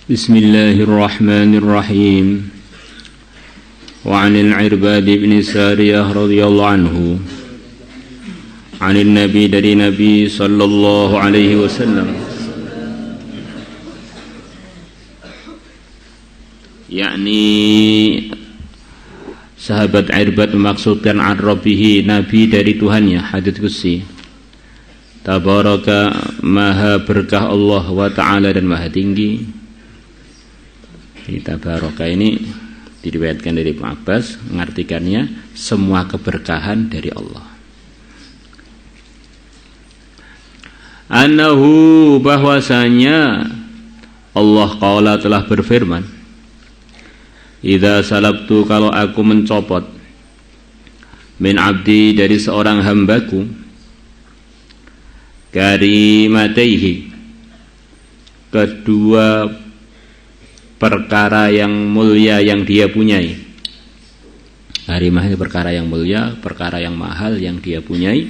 Bismillahirrahmanirrahim. Wa 'anil 'Irbad bin Sariyah radhiyallahu anhu 'anil Nabi dari Nabi sallallahu alaihi wasallam, yakni sahabat Irbad memaksudkan an Rabbihi, Nabi dari Tuhannya, hadits qudsi. Tabaraka, maha berkah Allah, wa ta'ala, dan maha tinggi. Tabaraka ini diriwayatkan dari Ibnu Abbas, mengartikannya semua keberkahan dari Allah. Annahu, bahwasanya Allah qala telah berfirman, idza salabtu, kalau aku mencopot, min abdi, dari seorang hambaku, karimataihi, kedua perkara yang mulia yang dia punyai. Karimah ini perkara yang mulia, perkara yang mahal yang dia punyai.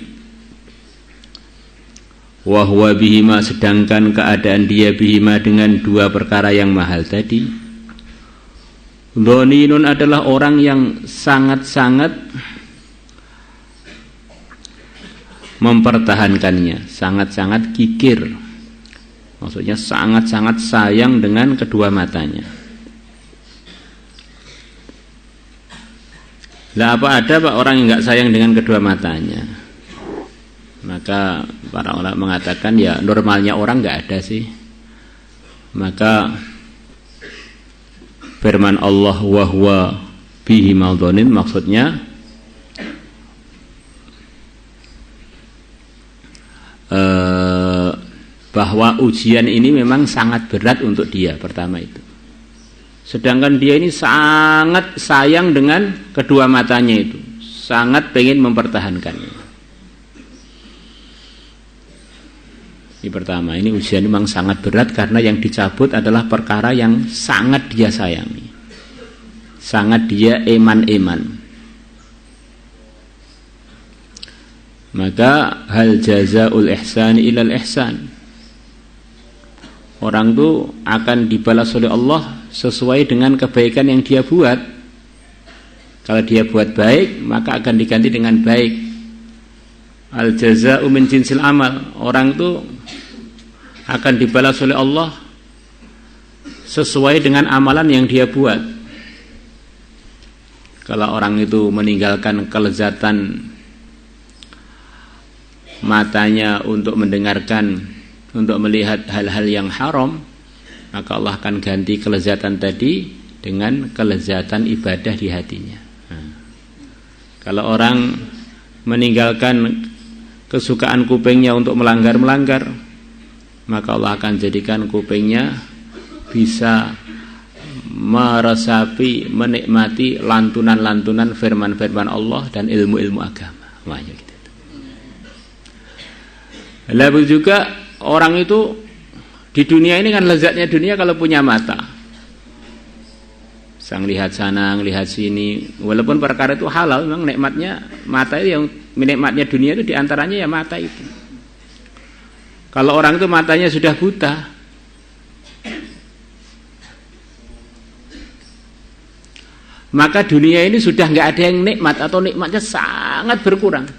Wa huwa bihima, sedangkan keadaan dia bihima dengan dua perkara yang mahal tadi. Dhaninun, adalah orang yang sangat-sangat mempertahankannya, sangat-sangat kikir. Maksudnya sangat-sangat sayang dengan kedua matanya. Lah apa ada Pak orang yang nggak sayang dengan kedua matanya? Maka para ulama mengatakan ya normalnya orang nggak ada sih. Maka firman Allah wa huwa bihi madhanin, maksudnya bahwa ujian ini memang sangat berat untuk dia, pertama itu. Sedangkan dia ini sangat sayang dengan kedua matanya itu, sangat pengen mempertahankannya. Ini pertama, ini ujian memang sangat berat karena yang dicabut adalah perkara yang sangat dia sayangi, sangat dia eman-eman. Maka hal jazaul ihsan ilal ihsan, orang itu akan dibalas oleh Allah sesuai dengan kebaikan yang dia buat. Kalau dia buat baik, maka akan diganti dengan baik. Al jaza'u min jinsil amal, orang itu akan dibalas oleh Allah sesuai dengan amalan yang dia buat. Kalau orang itu meninggalkan kelezatan matanya untuk mendengarkan, untuk melihat hal-hal yang haram, maka Allah akan ganti kelezatan tadi dengan kelezatan ibadah di hatinya. Kalau orang meninggalkan kesukaan kupingnya untuk melanggar-melanggar, maka Allah akan jadikan kupingnya bisa meresapi, menikmati lantunan-lantunan firman-firman Allah dan ilmu-ilmu agama. Wah, gitu. Lalu juga orang itu di dunia ini kan lezatnya dunia kalau punya mata. Sang lihat sana, lihat sini. Walaupun perkara itu halal, memang nikmatnya mata itu, yang nikmatnya dunia itu diantaranya ya mata itu. Kalau orang itu matanya sudah buta, maka dunia ini sudah nggak ada yang nikmat, atau nikmatnya sangat berkurang.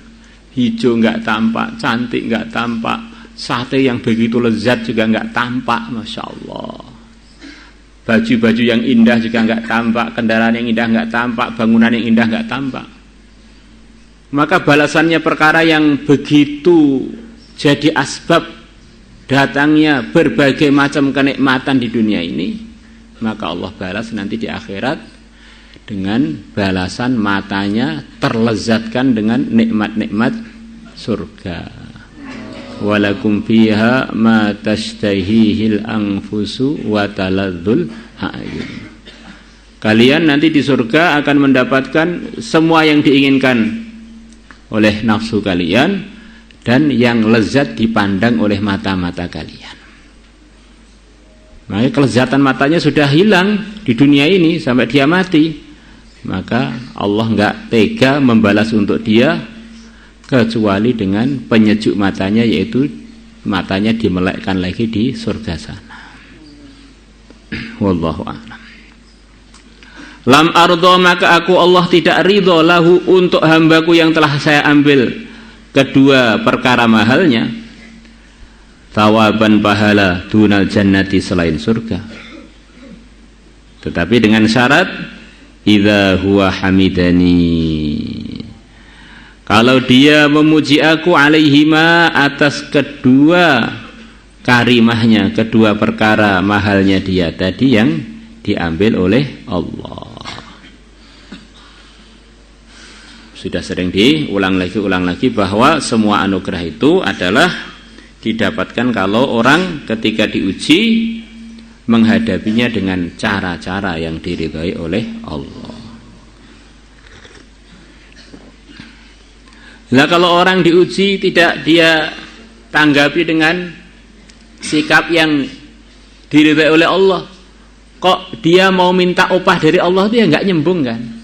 Hijau nggak tampak, cantik nggak tampak, sate yang begitu lezat juga nggak tampak, masya Allah. Baju-baju yang indah juga nggak tampak, kendaraan yang indah nggak tampak, bangunan yang indah nggak tampak. Maka balasannya perkara yang begitu jadi asbab datangnya berbagai macam kenikmatan di dunia ini, maka Allah balas nanti di akhirat dengan balasan matanya terlezatkan dengan nikmat-nikmat surga. Walakum fiha ma tashtahihil anfusu wa taladzul a'yun. Kalian nanti di surga akan mendapatkan semua yang diinginkan oleh nafsu kalian dan yang lezat dipandang oleh mata-mata kalian. Maka kelezatan matanya sudah hilang di dunia ini sampai dia mati, maka Allah enggak tega membalas untuk dia kecuali dengan penyejuk matanya, yaitu matanya dimelekkan lagi di surga sana. Wallahu a'lam. Lam ardo, maka aku Allah tidak ridho lahu untuk hambaku yang telah saya ambil kedua perkara mahalnya, thawaban pahala, dunal jannati selain surga. Tetapi dengan syarat idza huwa hamidani, kalau dia memuji aku alaihima atas kedua karimahnya, kedua perkara mahalnya dia tadi yang diambil oleh Allah. Sudah sering diulang lagi bahwa semua anugerah itu adalah didapatkan kalau orang ketika diuji menghadapinya dengan cara-cara yang diridhai oleh Allah. Nah, kalau orang diuji tidak dia tanggapi dengan sikap yang diridhai oleh Allah, kok dia mau minta upah dari Allah itu ya nggak nyembung kan?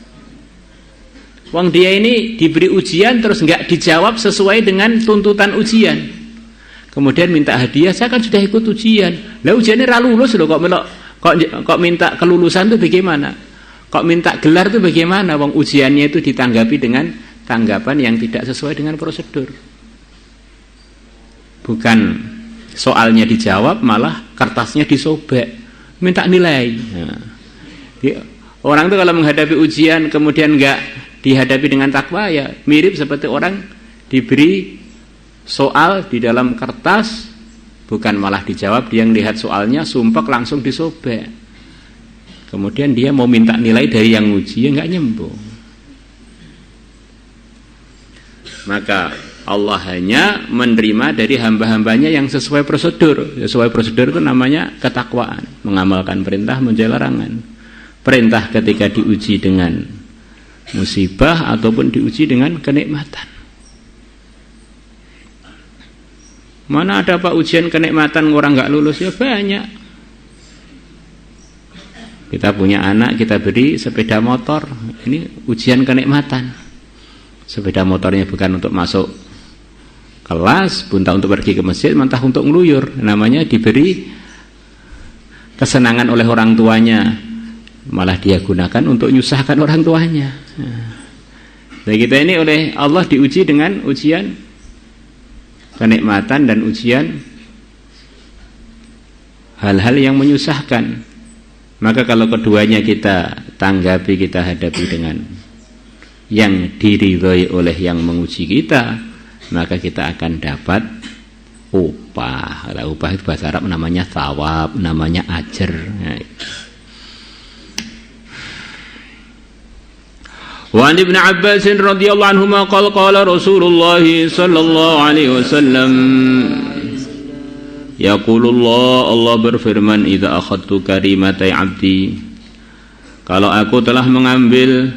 Wong dia ini diberi ujian terus nggak dijawab sesuai dengan tuntutan ujian, kemudian minta hadiah, saya kan sudah ikut ujian, lah ujiannya ra lulus loh, kok minta kelulusan itu bagaimana? Kok minta gelar itu bagaimana? Wong ujiannya itu ditanggapi dengan tanggapan yang tidak sesuai dengan prosedur. Bukan soalnya dijawab, malah kertasnya disobek, minta nilai. Nah, orang itu kalau menghadapi ujian kemudian nggak dihadapi dengan takwa, ya mirip seperti orang diberi soal di dalam kertas, bukan malah dijawab, dia melihat soalnya sumpek langsung disobek, kemudian dia mau minta nilai dari yang uji, ya nggak nyambung. Maka Allah hanya menerima dari hamba-hambanya yang sesuai prosedur. Sesuai prosedur itu namanya ketakwaan, mengamalkan perintah, menjauhi larangan. Perintah ketika diuji dengan musibah ataupun diuji dengan kenikmatan. Mana ada Pak ujian kenikmatan orang nggak lulus? Ya banyak. Kita punya anak, kita beri sepeda motor, ini ujian kenikmatan. Sepeda motornya bukan untuk masuk kelas, bukan untuk pergi ke masjid, mentah untuk ngeluyur. Namanya diberi kesenangan oleh orang tuanya, malah dia gunakan untuk menyusahkan orang tuanya. Nah, kita ini oleh Allah diuji dengan ujian kenikmatan dan ujian hal-hal yang menyusahkan. Maka kalau keduanya kita tanggapi, kita hadapi dengan yang diridhoi oleh yang menguji kita, maka kita akan dapat upah. Kalau upah itu bahasa Arab namanya thawab, namanya ajar. Wa an Ibnu Abbas radhiyallahu anhuma qala Rasulullah sallallahu alaihi wasallam, yaqulullah, Allah berfirman, idza akhadtu karimatai abdi, kalau aku telah mengambil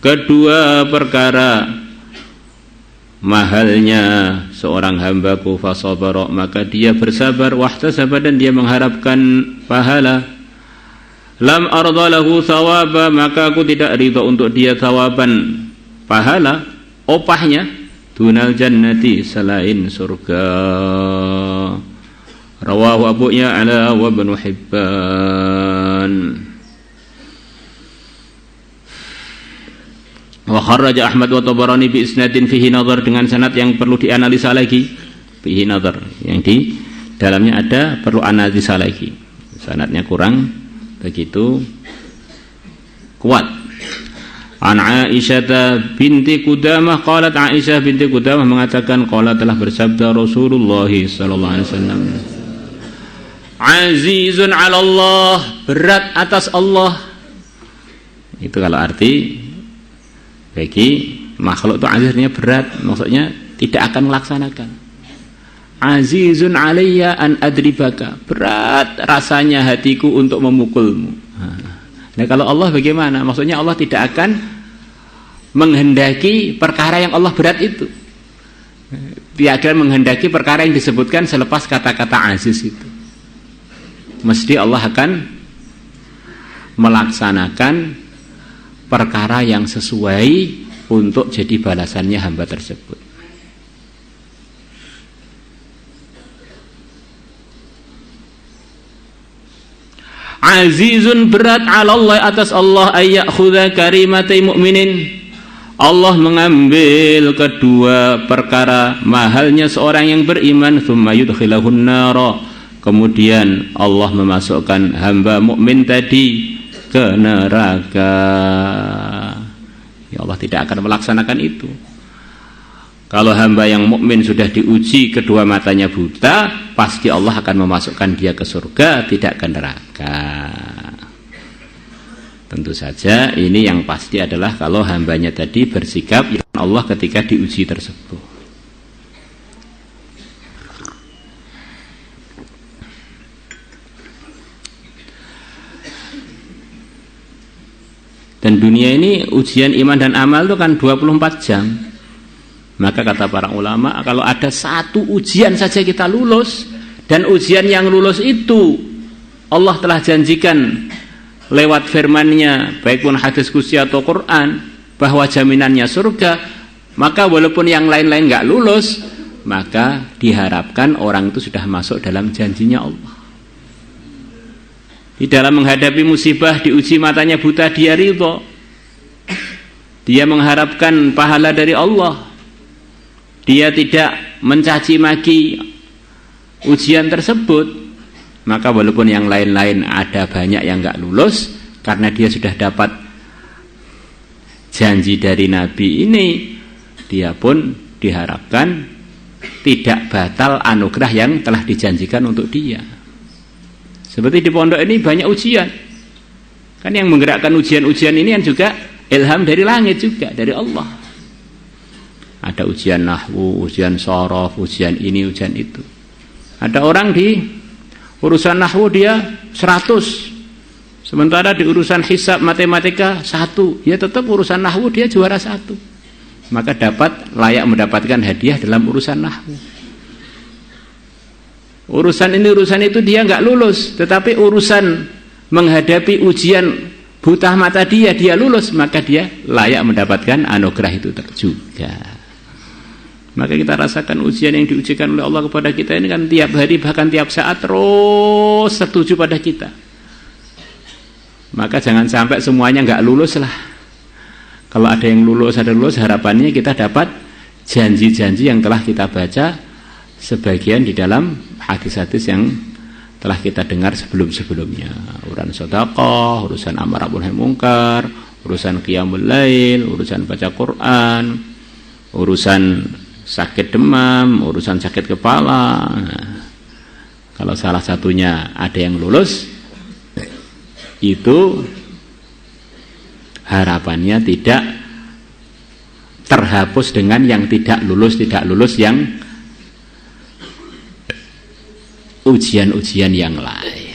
kedua perkara mahalnya seorang hambaku, fasabara, maka dia bersabar, wahtasaba, dan dia mengharapkan pahala, lam arda lahu thawaba, maka aku tidak ridha untuk dia thawaban, pahala, opahnya, dunal jannati, selain surga. Rawahu Abu Ya'la wa Ibnu Hibban. Wa kharraja Ahmad wa Tabarani bi isnadin fihi nadhar, dengan sanad yang perlu dianalisa lagi, fihi nadhar, yang di dalamnya ada perlu analisa lagi, sanadnya kurang begitu kuat. An Aisyah binti Qudamah qalat, Aisyah binti Qudamah mengatakan, qala, telah bersabda Rasulullah sallallahu alaihi wasallam, azizun 'ala Allah, berat atas Allah. Itu kalau arti bagi makhluk itu aziznya berat, maksudnya tidak akan melaksanakan. Azizun alayya an adribaka, berat rasanya hatiku untuk memukulmu. Nah, kalau Allah bagaimana? Maksudnya Allah tidak akan menghendaki perkara yang Allah berat itu. Tidak akan menghendaki perkara yang disebutkan selepas kata-kata aziz itu. Mesti Allah akan melaksanakan perkara yang sesuai untuk jadi balasannya hamba tersebut. Azizun berat 'ala Allah atas Allah ayyakhudha karimatai mu'minin. Allah mengambil kedua perkara mahalnya seorang yang beriman, tsumma yudkhilahun nara, kemudian Allah memasukkan hamba mukmin tadi ke neraka. Ya Allah tidak akan melaksanakan itu. Kalau hamba yang mukmin sudah diuji kedua matanya buta, pasti Allah akan memasukkan dia ke surga, tidak ke neraka. Tentu saja ini yang pasti adalah kalau hambanya tadi bersikap Allah ketika diuji tersebut. Dan dunia ini ujian iman dan amal itu kan 24 jam. Maka kata para ulama, kalau ada satu ujian saja kita lulus, dan ujian yang lulus itu Allah telah janjikan lewat firman-Nya, baik pun hadis qudsi atau Quran, bahwa jaminannya surga, maka walaupun yang lain-lain nggak lulus, maka diharapkan orang itu sudah masuk dalam janjinya Allah. Di dalam menghadapi musibah, diuji matanya buta, dia ridho, dia mengharapkan pahala dari Allah, dia tidak mencaci maki ujian tersebut. Maka walaupun yang lain-lain ada banyak yang nggak lulus, karena dia sudah dapat janji dari Nabi ini, dia pun diharapkan tidak batal anugerah yang telah dijanjikan untuk dia. Seperti di pondok ini banyak ujian, kan yang menggerakkan ujian-ujian ini kan juga ilham dari langit juga, dari Allah. Ada ujian nahwu, ujian shorof, ujian ini, ujian itu. Ada orang di urusan nahwu dia 100, sementara di urusan hisab matematika 1, ya tetap urusan nahwu dia juara 1, maka layak mendapatkan hadiah dalam urusan nahwu. Urusan ini urusan itu dia nggak lulus, tetapi urusan menghadapi ujian buta mata dia lulus, maka dia layak mendapatkan anugerah itu juga. Maka kita rasakan ujian yang diujikan oleh Allah kepada kita ini kan tiap hari, bahkan tiap saat terus setuju pada kita. Maka jangan sampai semuanya nggak lulus lah. Kalau ada yang lulus, harapannya kita dapat janji-janji yang telah kita baca sebagian di dalam hadis-hadis yang telah kita dengar sebelum-sebelumnya. Urusan sedekah, urusan amar ma'ruf nahi munkar, urusan qiyamul lail, urusan baca Quran, urusan sakit demam, urusan sakit kepala. Nah, kalau salah satunya ada yang lulus, itu harapannya tidak terhapus dengan yang tidak lulus yang ujian-ujian yang lain.